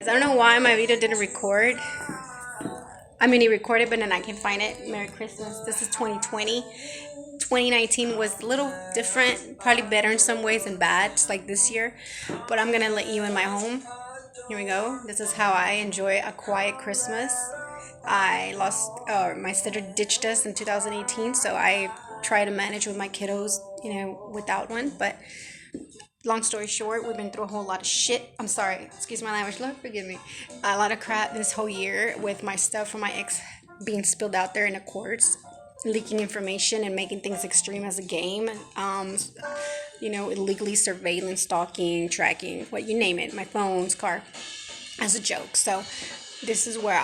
I don't know why my video didn't record. I mean, it recorded, but then I can find it. Merry Christmas. This is 2020. 2019 was a little different, probably better in some ways and bad, just like this year. But I'm gonna let you in my home. Here we go. This is how I enjoy a quiet Christmas. I lost, my sister ditched us in 2018, so I try to manage with my kiddos, without one. But long story short, we've been through a whole lot of shit. I'm sorry, excuse my language, Lord, forgive me. A lot of crap this whole year with my stuff from my ex being spilled out there in the courts, leaking information and making things extreme as a game. Illegally surveillance, stalking, tracking, what you name it, my phone's car, as a joke. So this is where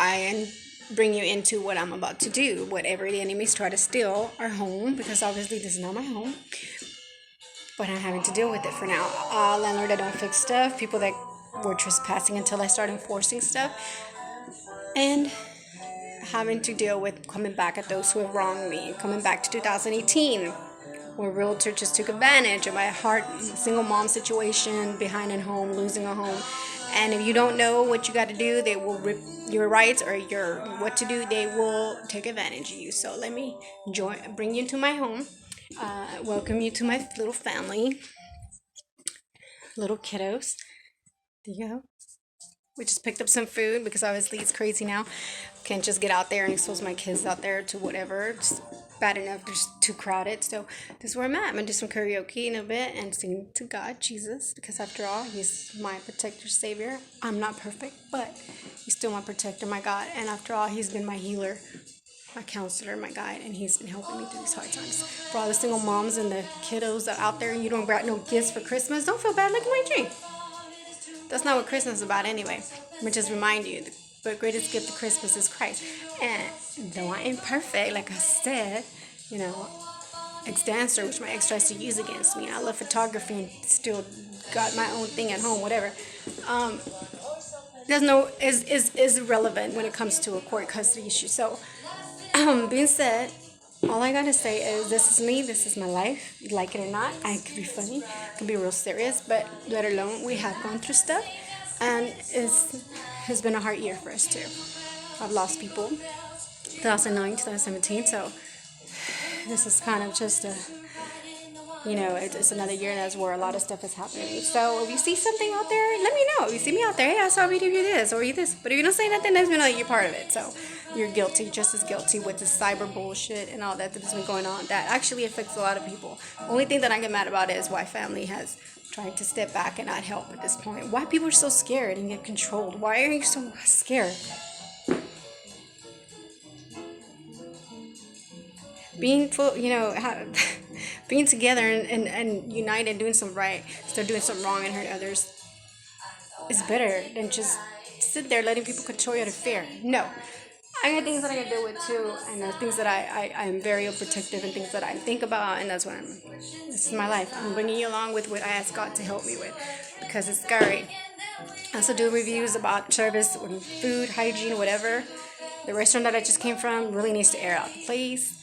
bring you into what I'm about to do. Whatever the enemies try to steal our home, because obviously this is not my home, but I'm having to deal with it for now. Landlord that don't fix stuff, people that were trespassing until I start enforcing stuff, and having to deal with coming back at those who have wronged me. Coming back to 2018, where realtor just took advantage of my single mom situation, behind at home, losing a home. And if you don't know what you got to do, they will rip your rights or your what to do. They will take advantage of you. So let me bring you into my home. Welcome you to my little family, little kiddos. There you go. We just picked up some food because obviously it's crazy now. Can't just get out there and expose my kids out there to whatever. It's bad enough. They're just too crowded. So this is where I'm at. I'm going to do some karaoke in a bit and sing to God, Jesus, because after all, he's my protector, savior. I'm not perfect, but he's still my protector, my God. And after all, he's been my healer, my counselor, my guide, and he's been helping me through these hard times. For all the single moms and the kiddos that are out there and you don't bring no gifts for Christmas, don't feel bad. Look at my tree. That's not what Christmas is about anyway. Let me just remind you, the greatest gift of Christmas is Christ. And though I ain't perfect, like I said, ex-dancer, which my ex tries to use against me, and I love photography and still got my own thing at home, whatever. Is irrelevant when it comes to a court custody issue. So, being said, all I gotta say is this is me, this is my life. You like it or not, I could be funny, could be real serious, but let alone we have gone through stuff, and has been a hard year for us too. I've lost people, 2009, 2017, so this is kind of just it's another year that's where a lot of stuff is happening. So if you see something out there, let me know. If you see me out there, hey, I saw a video of you this or you this. But if you don't say nothing, that's mean you're part of it. So you're guilty, just as guilty with the cyber bullshit and all that's been going on. That actually affects a lot of people. Only thing that I get mad about is why family has tried to step back and not help at this point. Why people are so scared and get controlled. Why are you so scared? Being full, being together and united, doing some right, instead of doing something wrong and hurt others, is better than just sit there letting people control you out of fear. No. I got things that I gotta deal with too, and there's things that I am very protective and things that I think about, and this is my life. I'm bringing you along with what I ask God to help me with, because it's scary. I also do reviews about service, food, hygiene, whatever. The restaurant that I just came from really needs to air out the place.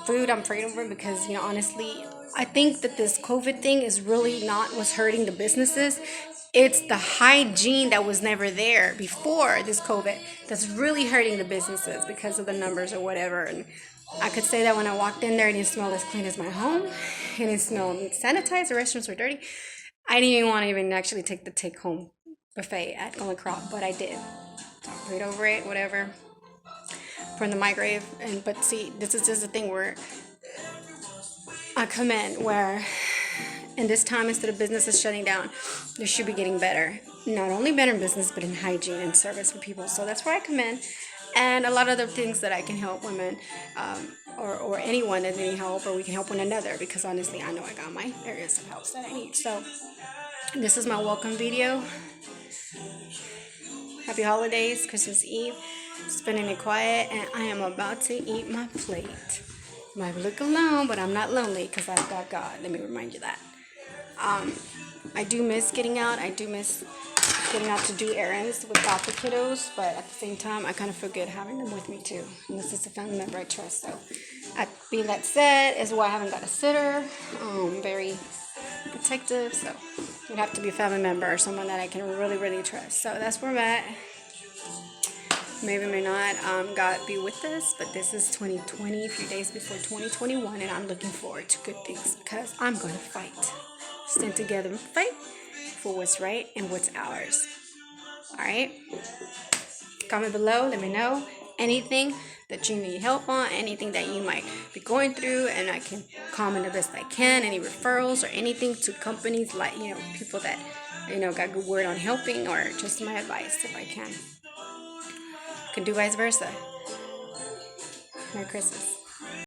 Food I'm afraid of because honestly I think that this COVID thing is really not what's hurting the businesses. It's the hygiene that was never there before this COVID that's really hurting the businesses because of the numbers or whatever. And I could say that when I walked in there, it didn't smell as clean as my home. It didn't smell sanitized. The restaurants were dirty. I didn't even want to even actually take the take-home buffet at Golden Crop, but I did. Right over it, whatever. From the microwave. But see, this is just the thing where I commend where in this time, instead of businesses shutting down, they should be getting better. Not only better in business, but in hygiene and service for people. So that's where I commend. And a lot of other things that I can help women or anyone that need help, or we can help one another, because honestly I know I got my areas of help that I need. So this is my welcome video. Happy holidays, Christmas Eve. Spending it quiet, and I am about to eat my plate. Might look alone, but I'm not lonely because I've got God. Let me remind you that. I do miss getting out. I do miss getting out to do errands without the kiddos, but at the same time, I kind of feel good having them with me too. And this is a family member I trust. So, being that said, is why I haven't got a sitter. Very protective. So, It would have to be a family member or someone that I can really, really trust. So that's where I'm at. Maybe, may not, God be with us, but this is 2020, a few days before 2021, and I'm looking forward to good things because I'm going to fight. Stand together and fight for what's right and what's ours. All right? Comment below, let me know anything that you need help on, anything that you might be going through, and I can comment the best I can. Any referrals or anything to companies, like, people that, got good word on helping, or just my advice if I can do vice versa. Merry Christmas.